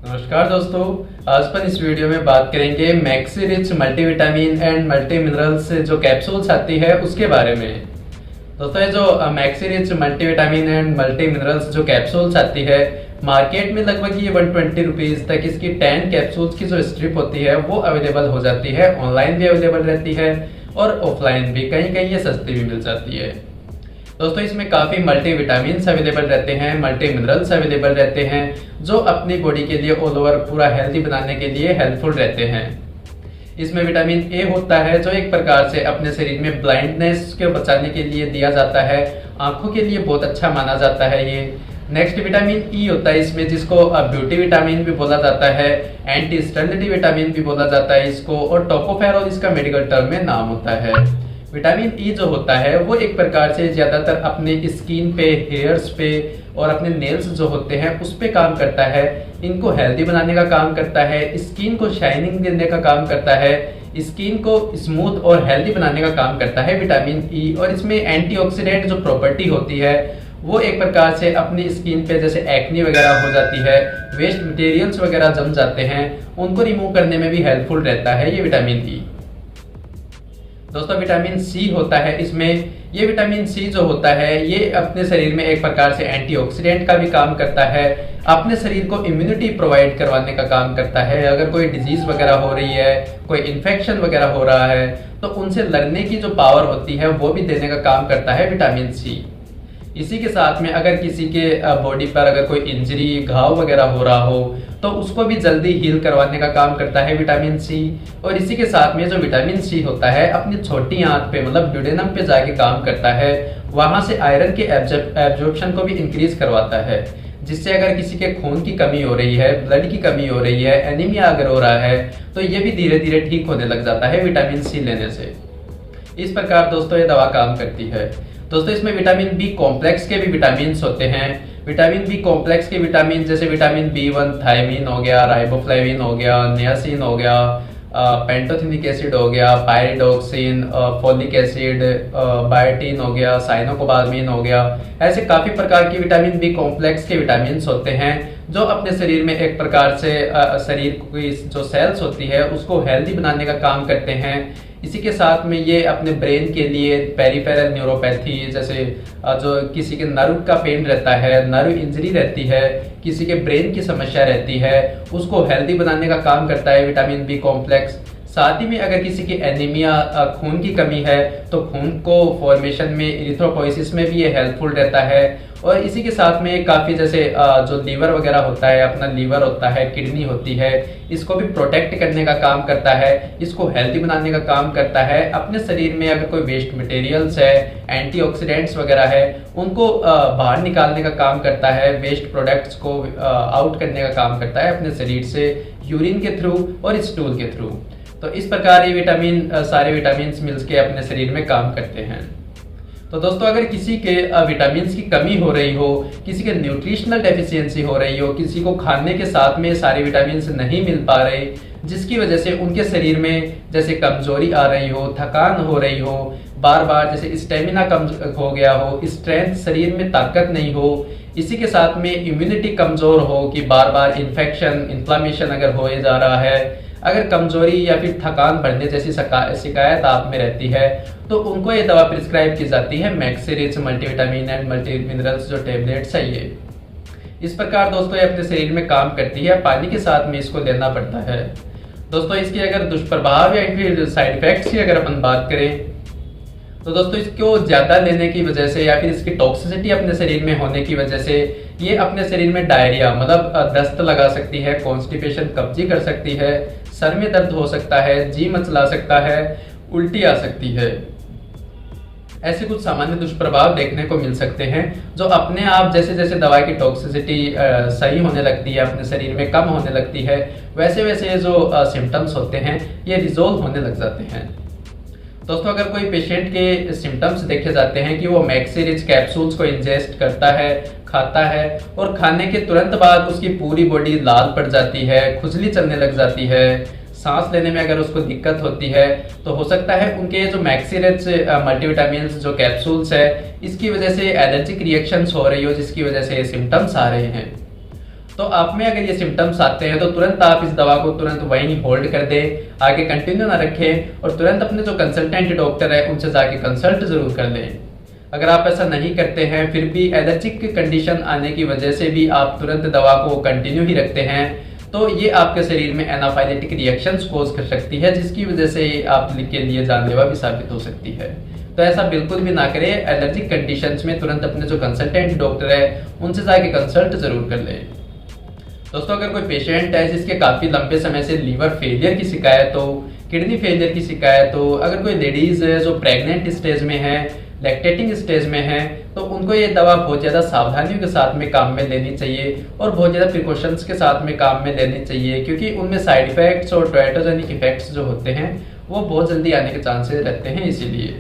नमस्कार दोस्तों। आज अपन इस वीडियो में बात करेंगे maxi rich multivitamin and multi minerals जो कैप्सूल्स आती है उसके बारे में। दोस्तों ये जो maxi rich multivitamin and multi minerals जो कैप्सूल्स आती है मार्केट में लगभग ये 120 रुपीज तक इसकी 10 कैप्सूल्स की जो स्ट्रिप होती है वो अवेलेबल हो जाती है। ऑनलाइन भी अवेलेबल रहती है और ऑफलाइन भी, कहीं कहीं ये सस्ती भी मिल जाती है। दोस्तों इसमें काफ़ी मल्टी विटामिन्स अवेलेबल रहते हैं, मल्टी मिनरल्स अवेलेबल रहते हैं जो अपनी बॉडी के लिए ऑल ओवर पूरा हेल्दी बनाने के लिए हेल्पफुल रहते हैं। इसमें विटामिन ए होता है जो एक प्रकार से अपने शरीर में ब्लाइंडनेस को बचाने के लिए दिया जाता है, आंखों के लिए बहुत अच्छा माना जाता है ये। नेक्स्ट विटामिन ई होता है इसमें, जिसको ब्यूटी विटामिन भी बोला जाता है, एंटी स्टेरिलिटी विटामिन भी बोला जाता है इसको, और टोकोफेरॉल इसका मेडिकल टर्म में नाम होता है। विटामिन ई जो होता है वो एक प्रकार से ज्यादातर अपने स्किन पे, हेयर्स पे और अपने नेल्स जो होते हैं उस पे काम करता है। इनको हेल्दी बनाने का काम करता है, स्किन को शाइनिंग देने का काम करता है, स्किन को स्मूथ और हेल्दी बनाने का काम करता है विटामिन ई। और इसमें एंटीऑक्सीडेंट जो प्रॉपर्टी होती है वो एक प्रकार से अपनी स्किन पे जैसे एक्नी वगैरह हो जाती है, वेस्ट मटेरियल्स वगैरह जम जाते हैं, उनको रिमूव करने में भी हेल्पफुल रहता है ये विटामिन ई। दोस्तों विटामिन सी होता है इसमें, ये विटामिन सी जो होता है ये अपने शरीर में एक प्रकार से एंटीऑक्सीडेंट का भी काम करता है, अपने शरीर को इम्यूनिटी प्रोवाइड करवाने का काम करता है। अगर कोई डिजीज वगैरह हो रही है, कोई इन्फेक्शन वगैरह हो रहा है तो उनसे लड़ने की जो पावर होती है वो भी देने का काम करता है विटामिन सी। इसी के साथ में अगर किसी के बॉडी पर अगर कोई इंजरी, घाव वगैरह हो रहा हो तो उसको भी जल्दी हील करवाने का काम करता है विटामिन सी। और इसी के साथ में जो विटामिन सी होता है अपनी छोटी आंत पे मतलब ड्यूडेनम पे जाके काम करता है, वहां से आयरन के एब्जॉर्प्शन को भी इंक्रीज करवाता है, जिससे अगर किसी के खून की कमी हो रही है, ब्लड की कमी हो रही है, एनीमिया अगर हो रहा है तो ये भी धीरे धीरे ठीक होने लग जाता है विटामिन सी लेने से। इस प्रकार दोस्तों ये दवा काम करती है। दोस्तों इसमें विटामिन बी कॉम्प्लेक्स के भी विटामिन होते हैं। विटामिन बी कॉम्प्लेक्स के विटामिन जैसे विटामिन बी1 थायमीन हो गया, राइबोफ्लेविन हो गया, नियासिन हो गया, पेंटोथेनिक एसिड हो गया, पायरिडोक्सिन, फोलिक एसिड, बायोटीन हो गया, साइनोकोबालमिन हो गया, ऐसे काफी प्रकार के विटामिन बी कॉम्प्लेक्स के विटामिन होते हैं जो अपने शरीर में एक प्रकार से शरीर की जो सेल्स होती है उसको हेल्दी बनाने का काम करते हैं। इसी के साथ में ये अपने ब्रेन के लिए पेरिफेरल न्यूरोपैथी, जैसे जो किसी के नर्व का पेन रहता है, नर्व इंजरी रहती है, किसी के ब्रेन की समस्या रहती है, उसको हेल्दी बनाने का काम करता है विटामिन बी कॉम्प्लेक्स। साथ ही में अगर किसी की एनीमिया, खून की कमी है तो खून को फॉर्मेशन में, इरिथ्रोपोइसिस में भी ये हेल्पफुल रहता है। और इसी के साथ में काफ़ी जैसे जो लीवर वगैरह होता है, अपना लीवर होता है, किडनी होती है, इसको भी प्रोटेक्ट करने का काम करता है, इसको हेल्दी बनाने का काम करता है। अपने शरीर में अगर कोई वेस्ट मटेरियल्स है, एंटीऑक्सीडेंट्स वगैरह है, उनको बाहर निकालने का काम करता है, वेस्ट प्रोडक्ट्स को आउट करने का काम करता है अपने शरीर से, यूरिन के थ्रू और स्टूल के थ्रू। तो इस प्रकार ये विटामिन, सारे विटामिन मिल्स के अपने शरीर में काम करते हैं। तो दोस्तों अगर किसी के विटामिन की कमी हो रही हो, किसी के न्यूट्रिशनल डेफिशिएंसी हो रही हो, किसी को खाने के साथ में सारे विटामिन नहीं मिल पा रहे, जिसकी वजह से उनके शरीर में जैसे कमजोरी आ रही हो, थकान हो रही हो, बार बार जैसे स्टेमिना कम हो गया हो, स्ट्रेंथ, शरीर में ताकत नहीं हो, इसी के साथ में इम्यूनिटी कमजोर हो कि बार बार इन्फेक्शन, इन्फ्लामेशन अगर हो जा रहा है, अगर कमजोरी या फिर थकान बढ़ने जैसी शिकायत आप में रहती है तो उनको ये दवा प्रिस्क्राइब की जाती है maxi rich multivitamin and multi minerals जो टेबलेट्स है ये। इस प्रकार दोस्तों ये अपने शरीर में काम करती है, पानी के साथ में इसको लेना पड़ता है। दोस्तों इसकी अगर दुष्प्रभाव या फिर साइड इफेक्ट्स की अगर अपन बात करें तो दोस्तों इसको ज्यादा लेने की वजह से या फिर इसकी टॉक्सिसिटी अपने शरीर में होने की वजह से ये अपने शरीर में डायरिया मतलब दस्त लगा सकती है, कॉन्स्टिपेशन, कब्जी कर सकती है, सर में दर्द हो सकता है, जी मचला सकता है, उल्टी आ सकती है। ऐसे कुछ सामान्य दुष्प्रभाव देखने को मिल सकते हैं जो अपने आप जैसे जैसे दवा की टॉक्सिसिटी सही होने लगती है, अपने शरीर में कम होने लगती है, वैसे वैसे जो सिम्टम्स होते हैं ये रिजोल्व होने लग जाते हैं। दोस्तों अगर कोई पेशेंट के सिम्टम्स देखे जाते हैं कि वो मैक्सी रिच कैप्सूल्स को इंजेस्ट करता है, खाता है और खाने के तुरंत बाद उसकी पूरी बॉडी लाल पड़ जाती है, खुजली चलने लग जाती है, सांस लेने में अगर उसको दिक्कत होती है तो हो सकता है उनके जो मैक्सी रिच मल्टीविटामिन जो कैप्सूल्स है इसकी वजह से एलर्जिक रिएक्शंस हो रही हो, जिसकी वजह से ये सिम्टम्स आ रहे हैं। तो आप में अगर ये सिम्टम्स आते हैं तो तुरंत आप इस दवा को तुरंत वहीं होल्ड कर दें, आगे कंटिन्यू ना रखें और तुरंत अपने जो कंसल्टेंट डॉक्टर है उनसे जाके कंसल्ट जरूर कर लें। अगर आप ऐसा नहीं करते हैं, फिर भी एलर्जिक कंडीशन आने की वजह से भी आप तुरंत दवा को कंटिन्यू ही रखते हैं, तो ये आपके शरीर में एनाफाइलेटिक रिएक्शंस कोज कर सकती है, जिसकी वजह से आपके लिए जानलेवा भी साबित हो सकती है। तो ऐसा बिल्कुल भी ना करें। एलर्जिक कंडीशंस में तुरंत अपने जो कंसल्टेंट डॉक्टर है उनसे जाके कंसल्ट जरूर कर लें। दोस्तों, अगर कोई पेशेंट है जिसके काफ़ी लंबे समय से लीवर फेलियर की शिकायत हो, किडनी फेलियर की शिकायत हो, अगर कोई लेडीज़ है जो प्रेग्नेंट स्टेज में है, लैक्टेटिंग स्टेज में है, तो उनको ये दवा बहुत ज़्यादा सावधानियों के साथ में काम में लेनी चाहिए और बहुत ज़्यादा प्रिकॉशंस के साथ में काम में लेनी चाहिए, क्योंकि उनमें साइड इफ़ेक्ट्स और टोएटोजेनिक इफेक्ट्स जो होते हैं वो बहुत जल्दी आने के चांसेस रहते हैं। इसीलिए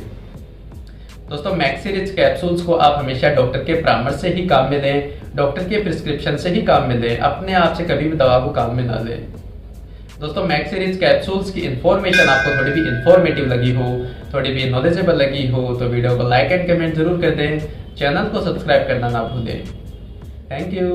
दोस्तों, मैक्सिरिच कैप्सूल्स को आप हमेशा डॉक्टर के परामर्श से ही काम में लें, डॉक्टर के प्रिस्क्रिप्शन से ही काम में लें, अपने आप से कभी भी दवा को काम में ना लें। दोस्तों, मैक्सिरिच कैप्सूल्स की इन्फॉर्मेशन आपको थोड़ी भी इन्फॉर्मेटिव लगी हो, थोड़ी भी नॉलेजेबल लगी हो तो वीडियो को लाइक एंड कमेंट जरूर कर दें, चैनल को सब्सक्राइब करना ना भूलें। Thank you.